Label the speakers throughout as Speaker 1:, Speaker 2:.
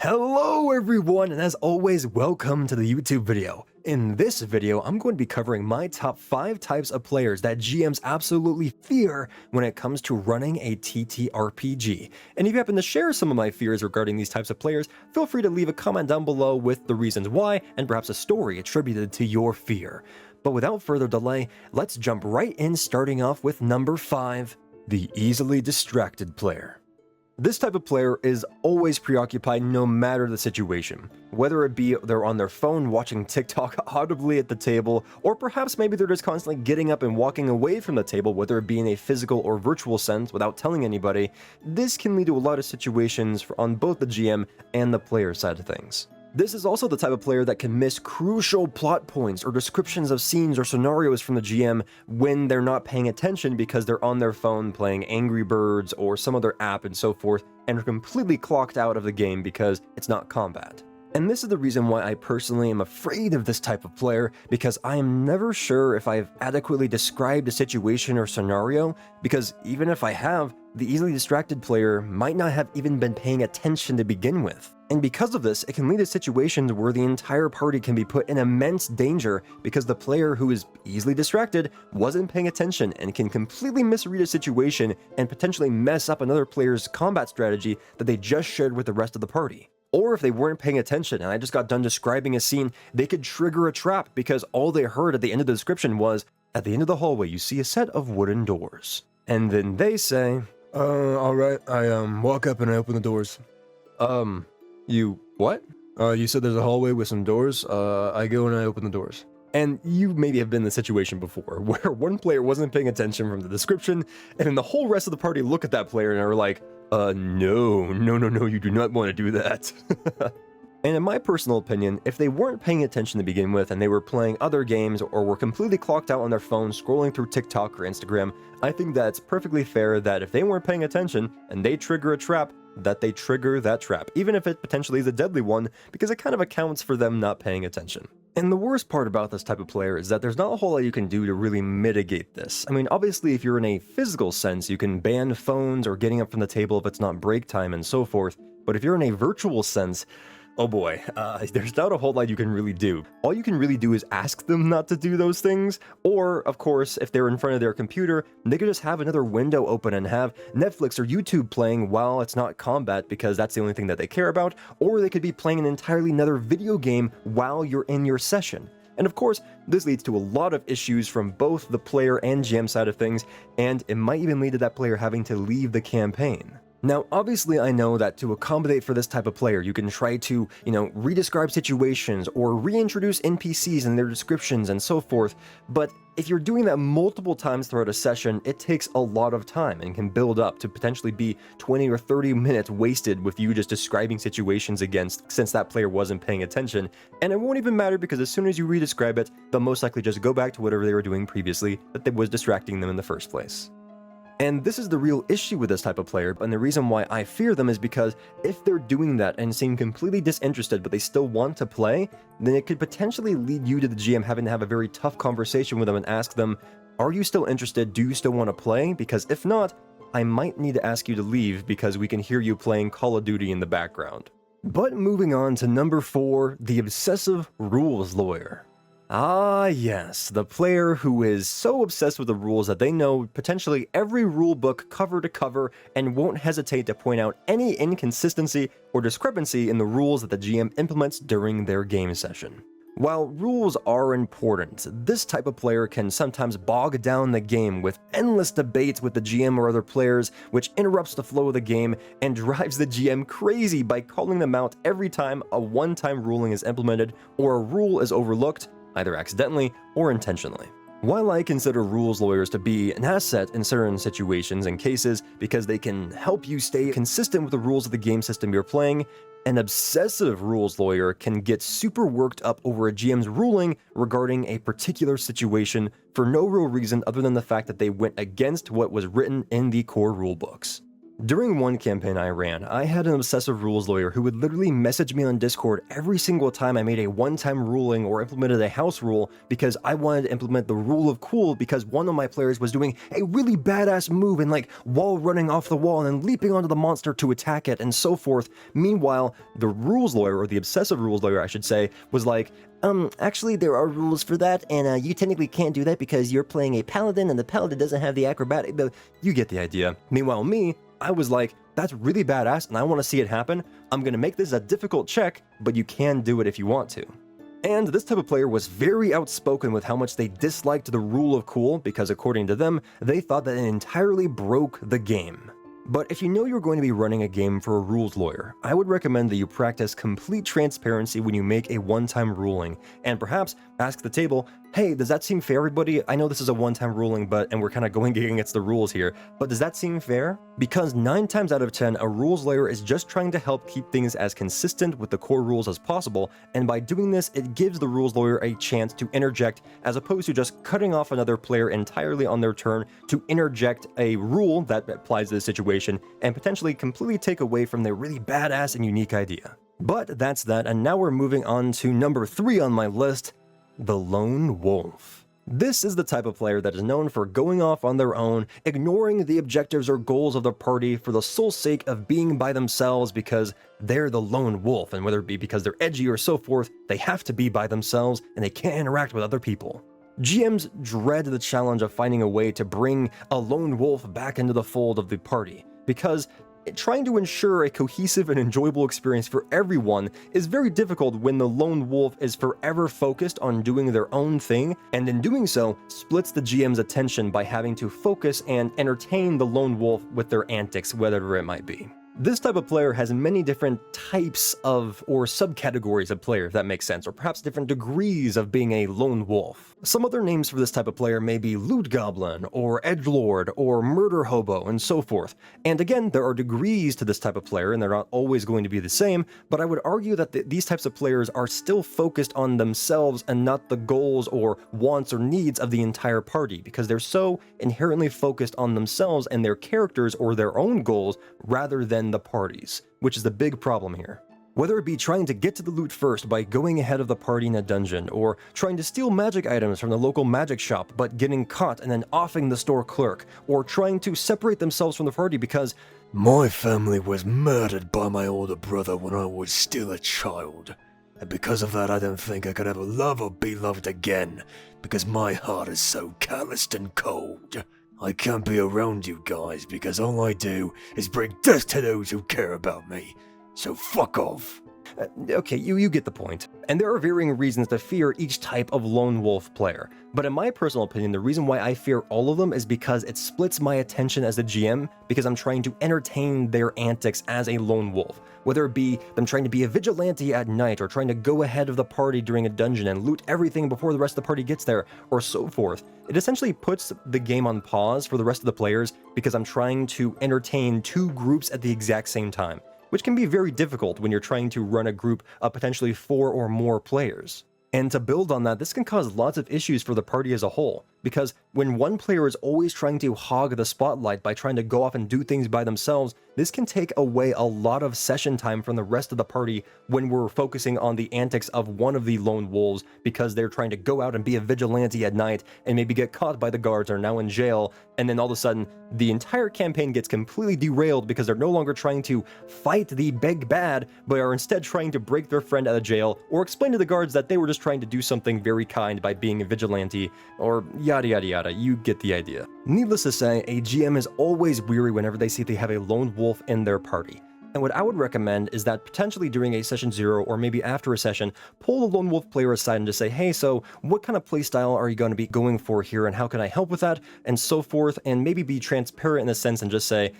Speaker 1: Hello everyone, and as always, welcome to the YouTube video. In this video, I'm going to be covering my top 5 types of players that GMs absolutely fear when it comes to running a TTRPG. And if you happen to share some of my fears regarding these types of players, feel free to leave a comment down below with the reasons why, and perhaps a story attributed to your fear. But without further delay, let's jump right in, starting off with number 5, the easily distracted player. This type of player is always preoccupied no matter the situation, whether it be they're on their phone watching TikTok audibly at the table, or perhaps maybe they're just constantly getting up and walking away from the table, whether it be in a physical or virtual sense without telling anybody. This can lead to a lot of situations on both the GM and the player side of things. This is also the type of player that can miss crucial plot points or descriptions of scenes or scenarios from the GM when they're not paying attention because they're on their phone playing Angry Birds or some other app and so forth, and are completely clocked out of the game because it's not combat. And this is the reason why I personally am afraid of this type of player, because I am never sure if I've adequately described a situation or scenario, because even if I have, the easily distracted player might not have even been paying attention to begin with. And because of this, it can lead to situations where the entire party can be put in immense danger because the player who is easily distracted wasn't paying attention and can completely misread a situation and potentially mess up another player's combat strategy that they just shared with the rest of the party. Or if they weren't paying attention and I just got done describing a scene, they could trigger a trap because all they heard at the end of the description was, "At the end of the hallway you see a set of wooden doors." And then they say, alright, I walk up and I open the doors. You what? You said there's a hallway with some doors. I go and I open the doors. And you maybe have been in the situation before, where one player wasn't paying attention from the description, and then the whole rest of the party look at that player and are like, no, you do not want to do that. And in my personal opinion, if they weren't paying attention to begin with and they were playing other games or were completely clocked out on their phone scrolling through TikTok or Instagram, I think that's perfectly fair that if they weren't paying attention and they trigger a trap, that they trigger that trap, even if it potentially is a deadly one, because it kind of accounts for them not paying attention. And the worst part about this type of player is that there's not a whole lot you can do to really mitigate this. I mean, obviously, if you're in a physical sense, you can ban phones or getting up from the table if it's not break time and so forth, but if you're in a virtual sense, oh boy, there's not a whole lot you can really do. All you can really do is ask them not to do those things, or, of course, if they're in front of their computer, they could just have another window open and have Netflix or YouTube playing while it's not combat because that's the only thing that they care about, or they could be playing an entirely another video game while you're in your session. And of course, this leads to a lot of issues from both the player and GM side of things, and it might even lead to that player having to leave the campaign. Now, obviously, I know that to accommodate for this type of player, you can try to, redescribe situations or reintroduce NPCs in their descriptions and so forth, but if you're doing that multiple times throughout a session, it takes a lot of time and can build up to potentially be 20 or 30 minutes wasted with you just describing situations against, since that player wasn't paying attention, and it won't even matter because as soon as you redescribe it, they'll most likely just go back to whatever they were doing previously that was distracting them in the first place. And this is the real issue with this type of player, and the reason why I fear them is because if they're doing that and seem completely disinterested but they still want to play, then it could potentially lead you to the GM having to have a very tough conversation with them and ask them, are you still interested? Do you still want to play? Because if not, I might need to ask you to leave because we can hear you playing Call of Duty in the background. But moving on to number 4, the obsessive rules lawyer. Ah yes, the player who is so obsessed with the rules that they know potentially every rule book cover to cover and won't hesitate to point out any inconsistency or discrepancy in the rules that the GM implements during their game session. While rules are important, this type of player can sometimes bog down the game with endless debates with the GM or other players, which interrupts the flow of the game and drives the GM crazy by calling them out every time a one-time ruling is implemented or a rule is overlooked, either accidentally or intentionally. While I consider rules lawyers to be an asset in certain situations and cases because they can help you stay consistent with the rules of the game system you're playing, an obsessive rules lawyer can get super worked up over a GM's ruling regarding a particular situation for no real reason other than the fact that they went against what was written in the core rulebooks. During one campaign I ran, I had an obsessive rules lawyer who would literally message me on Discord every single time I made a one-time ruling or implemented a house rule because I wanted to implement the rule of cool because one of my players was doing a really badass move and like wall running off the wall and then leaping onto the monster to attack it and so forth. Meanwhile, the rules lawyer, or the obsessive rules lawyer I should say, was like, actually there are rules for that, and you technically can't do that because you're playing a paladin and the paladin doesn't have the acrobatic, but you get the idea. Meanwhile, I was like, that's really badass and I want to see it happen. I'm going to make this a difficult check, but you can do it if you want to. And this type of player was very outspoken with how much they disliked the rule of cool because according to them, they thought that it entirely broke the game. But if you know you're going to be running a game for a rules lawyer, I would recommend that you practice complete transparency when you make a one-time ruling, and perhaps ask the table, hey, does that seem fair, everybody? I know this is a one-time ruling, and we're kind of going against the rules here, but does that seem fair? Because 9 times out of 10, a rules lawyer is just trying to help keep things as consistent with the core rules as possible, and by doing this, it gives the rules lawyer a chance to interject, as opposed to just cutting off another player entirely on their turn to interject a rule that applies to the situation and potentially completely take away from their really badass and unique idea. But that's that, and now we're moving on to number 3 on my list, the Lone Wolf. This is the type of player that is known for going off on their own, ignoring the objectives or goals of the party for the sole sake of being by themselves because they're the lone wolf, and whether it be because they're edgy or so forth, they have to be by themselves and they can't interact with other people. GMs dread the challenge of finding a way to bring a lone wolf back into the fold of the party, because trying to ensure a cohesive and enjoyable experience for everyone is very difficult when the lone wolf is forever focused on doing their own thing, and in doing so, splits the GM's attention by having to focus and entertain the lone wolf with their antics, whatever it might be. This type of player has many different types of, or subcategories of player, if that makes sense, or perhaps different degrees of being a lone wolf. Some other names for this type of player may be Loot Goblin, or Edgelord, or Murder Hobo, and so forth. And again, there are degrees to this type of player, and they're not always going to be the same, but I would argue that these types of players are still focused on themselves and not the goals or wants or needs of the entire party, because they're so inherently focused on themselves and their characters or their own goals rather than the parties, which is the big problem here. Whether it be trying to get to the loot first by going ahead of the party in a dungeon, or trying to steal magic items from the local magic shop but getting caught and then offing the store clerk, or trying to separate themselves from the party because
Speaker 2: my family was murdered by my older brother when I was still a child, and because of that I don't think I could ever love or be loved again, because my heart is so calloused and cold. I can't be around you guys because all I do is bring death to those who care about me. So fuck off.
Speaker 1: Okay, you get the point. And there are varying reasons to fear each type of lone wolf player. But in my personal opinion, the reason why I fear all of them is because it splits my attention as a GM because I'm trying to entertain their antics as a lone wolf. Whether it be them trying to be a vigilante at night, or trying to go ahead of the party during a dungeon and loot everything before the rest of the party gets there, or so forth. It essentially puts the game on pause for the rest of the players because I'm trying to entertain 2 groups at the exact same time, which can be very difficult when you're trying to run a group of potentially 4 or more players. And to build on that, this can cause lots of issues for the party as a whole, because when one player is always trying to hog the spotlight by trying to go off and do things by themselves, this can take away a lot of session time from the rest of the party when we're focusing on the antics of one of the lone wolves because they're trying to go out and be a vigilante at night and maybe get caught by the guards or are now in jail, and then all of a sudden the entire campaign gets completely derailed because they're no longer trying to fight the big bad, but are instead trying to break their friend out of jail or explain to the guards that they were just trying to do something very kind by being a vigilante, or yada yada yada, you get the idea. Needless to say, a GM is always weary whenever they see they have a lone wolf in their party. And what I would recommend is that potentially during a session 0 or maybe after a session, pull the lone wolf player aside and just say, hey, so what kind of playstyle are you going to be going for here and how can I help with that, and so forth, and maybe be transparent in a sense and just say,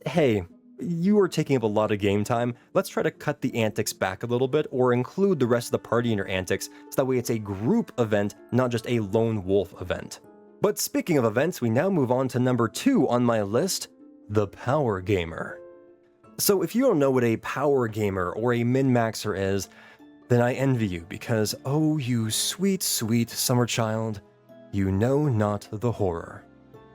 Speaker 1: hey, you are taking up a lot of game time, let's try to cut the antics back a little bit or include the rest of the party in your antics so that way it's a group event, not just a lone wolf event. But speaking of events, we now move on to number 2 on my list, the Power Gamer. So if you don't know what a Power Gamer or a min-maxer is, then I envy you because, oh, you sweet, sweet summer child, you know not the horror.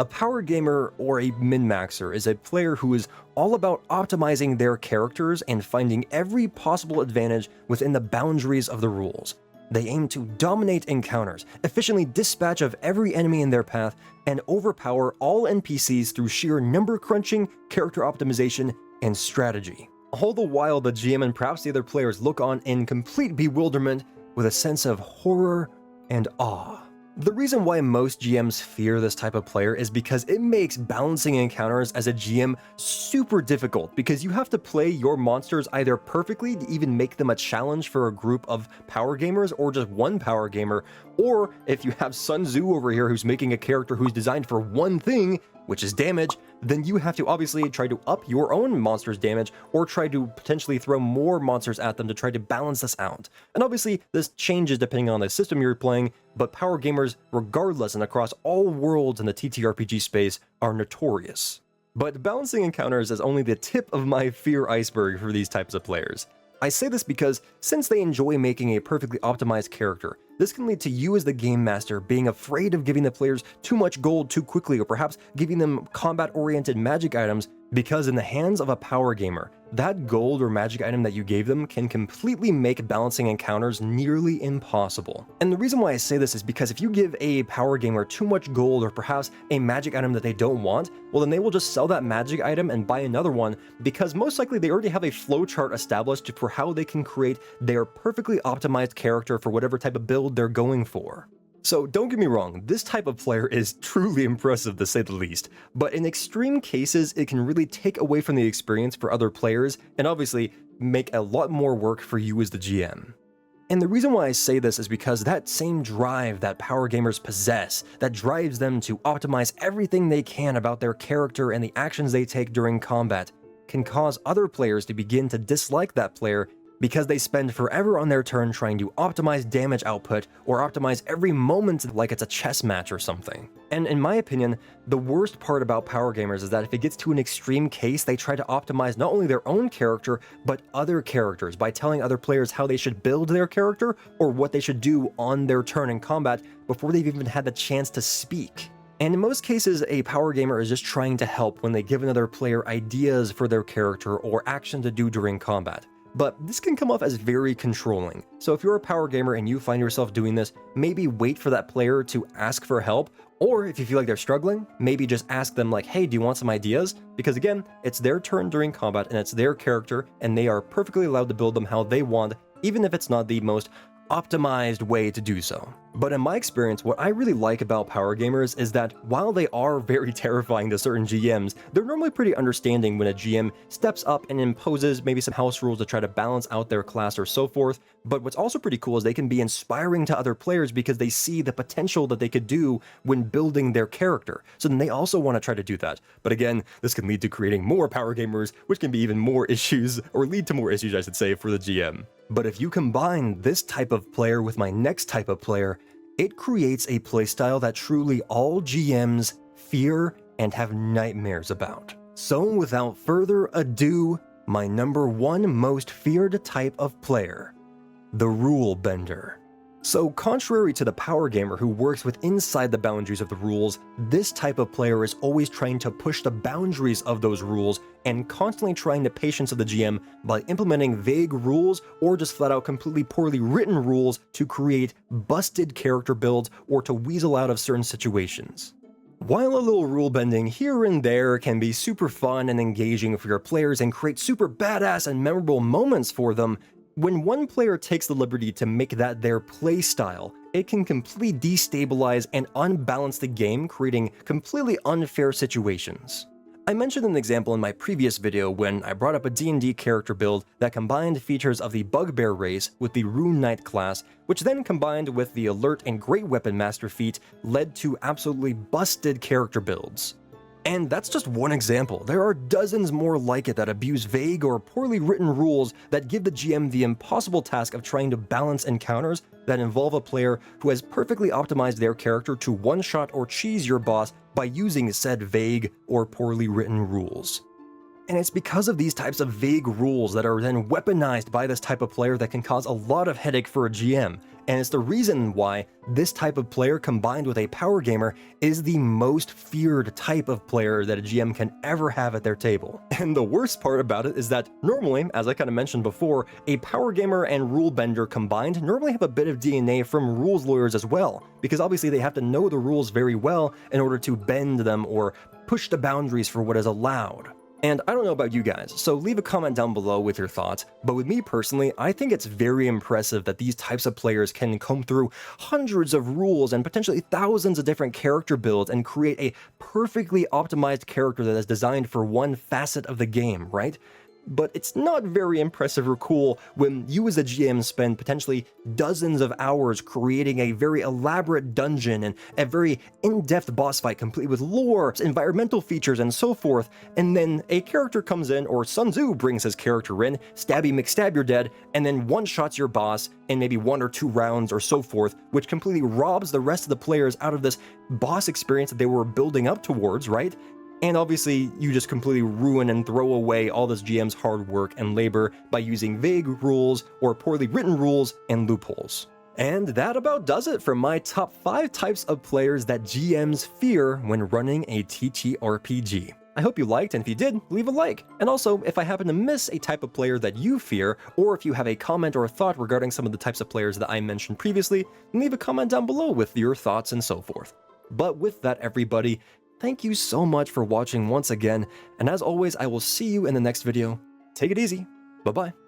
Speaker 1: A power gamer or a min-maxer is a player who is all about optimizing their characters and finding every possible advantage within the boundaries of the rules. They aim to dominate encounters, efficiently dispatch of every enemy in their path, and overpower all NPCs through sheer number crunching, character optimization, and strategy. All the while, the GM and perhaps the other players look on in complete bewilderment with a sense of horror and awe. The reason why most GMs fear this type of player is because it makes balancing encounters as a GM super difficult, because you have to play your monsters either perfectly to even make them a challenge for a group of power gamers or just one power gamer, or if you have Sun Tzu over here who's making a character who's designed for one thing, which is damage, then you have to obviously try to up your own monster's damage or try to potentially throw more monsters at them to try to balance this out. And obviously this changes depending on the system you're playing, but power gamers, regardless and across all worlds in the TTRPG space, are notorious. But balancing encounters is only the tip of my fear iceberg for these types of players. I say this because since they enjoy making a perfectly optimized character, this can lead to you as the game master being afraid of giving the players too much gold too quickly, or perhaps giving them combat-oriented magic items, because in the hands of a power gamer, that gold or magic item that you gave them can completely make balancing encounters nearly impossible. And the reason why I say this is because if you give a power gamer too much gold or perhaps a magic item that they don't want, well then they will just sell that magic item and buy another one, because most likely they already have a flowchart established for how they can create their perfectly optimized character for whatever type of build they're going for. So don't get me wrong, this type of player is truly impressive to say the least, but in extreme cases it can really take away from the experience for other players and obviously make a lot more work for you as the GM. And the reason why I say this is because that same drive that power gamers possess, that drives them to optimize everything they can about their character and the actions they take during combat, can cause other players to begin to dislike that player because they spend forever on their turn trying to optimize damage output or optimize every moment like it's a chess match or something. And in my opinion, the worst part about power gamers is that if it gets to an extreme case, they try to optimize not only their own character, but other characters by telling other players how they should build their character or what they should do on their turn in combat before they've even had the chance to speak. And in most cases, a power gamer is just trying to help when they give another player ideas for their character or action to do during combat. But this can come off as very controlling. So if you're a power gamer and you find yourself doing this, maybe wait for that player to ask for help, or if you feel like they're struggling, maybe just ask them like, hey, do you want some ideas? Because again, it's their turn during combat and it's their character, and they are perfectly allowed to build them how they want, even if it's not the most optimized way to do so. But in my experience, what I really like about power gamers is that while they are very terrifying to certain GMs, they're normally pretty understanding when a GM steps up and imposes maybe some house rules to try to balance out their class or so forth. But what's also pretty cool is they can be inspiring to other players because they see the potential that they could do when building their character. So then they also want to try to do that. But again, this can lead to creating more power gamers, which can be even more issues, or lead to more issues, I should say, for the GM. But if you combine this type of player with my next type of player, it creates a playstyle that truly all GMs fear and have nightmares about. So without further ado, my number one most feared type of player, the Rule Bender. So contrary to the power gamer who works with inside the boundaries of the rules, this type of player is always trying to push the boundaries of those rules and constantly trying the patience of the GM by implementing vague rules or just flat out completely poorly written rules to create busted character builds or to weasel out of certain situations. While a little rule bending here and there can be super fun and engaging for your players and create super badass and memorable moments for them, when one player takes the liberty to make that their playstyle, it can completely destabilize and unbalance the game, creating completely unfair situations. I mentioned an example in my previous video when I brought up a D&D character build that combined features of the Bugbear race with the Rune Knight class, which then combined with the Alert and Great Weapon Master feat led to absolutely busted character builds. And that's just one example. There are dozens more like it that abuse vague or poorly written rules that give the GM the impossible task of trying to balance encounters that involve a player who has perfectly optimized their character to one-shot or cheese your boss by using said vague or poorly written rules. And it's because of these types of vague rules that are then weaponized by this type of player that can cause a lot of headache for a GM. And it's the reason why this type of player combined with a power gamer is the most feared type of player that a GM can ever have at their table. And the worst part about it is that normally, as I kind of mentioned before, a power gamer and rule bender combined normally have a bit of DNA from rules lawyers as well, because obviously they have to know the rules very well in order to bend them or push the boundaries for what is allowed. And I don't know about you guys, so leave a comment down below with your thoughts, but with me personally, I think it's very impressive that these types of players can comb through hundreds of rules and potentially thousands of different character builds and create a perfectly optimized character that is designed for one facet of the game, right? But it's not very impressive or cool when you as a GM spend potentially dozens of hours creating a very elaborate dungeon and a very in-depth boss fight complete with lore, environmental features, and so forth, and then a character comes in, or Sun Tzu brings his character in, stabby McStab you're dead, and then one-shots your boss in maybe 1 or 2 rounds or so forth, which completely robs the rest of the players out of this boss experience that they were building up towards, right? And obviously, you just completely ruin and throw away all this GM's hard work and labor by using vague rules or poorly written rules and loopholes. And that about does it for my top 5 types of players that GMs fear when running a TTRPG. I hope you liked, and if you did, leave a like. And also, if I happen to miss a type of player that you fear, or if you have a comment or a thought regarding some of the types of players that I mentioned previously, leave a comment down below with your thoughts and so forth. But with that, everybody, thank you so much for watching once again, and as always, I will see you in the next video. Take it easy. Bye-bye.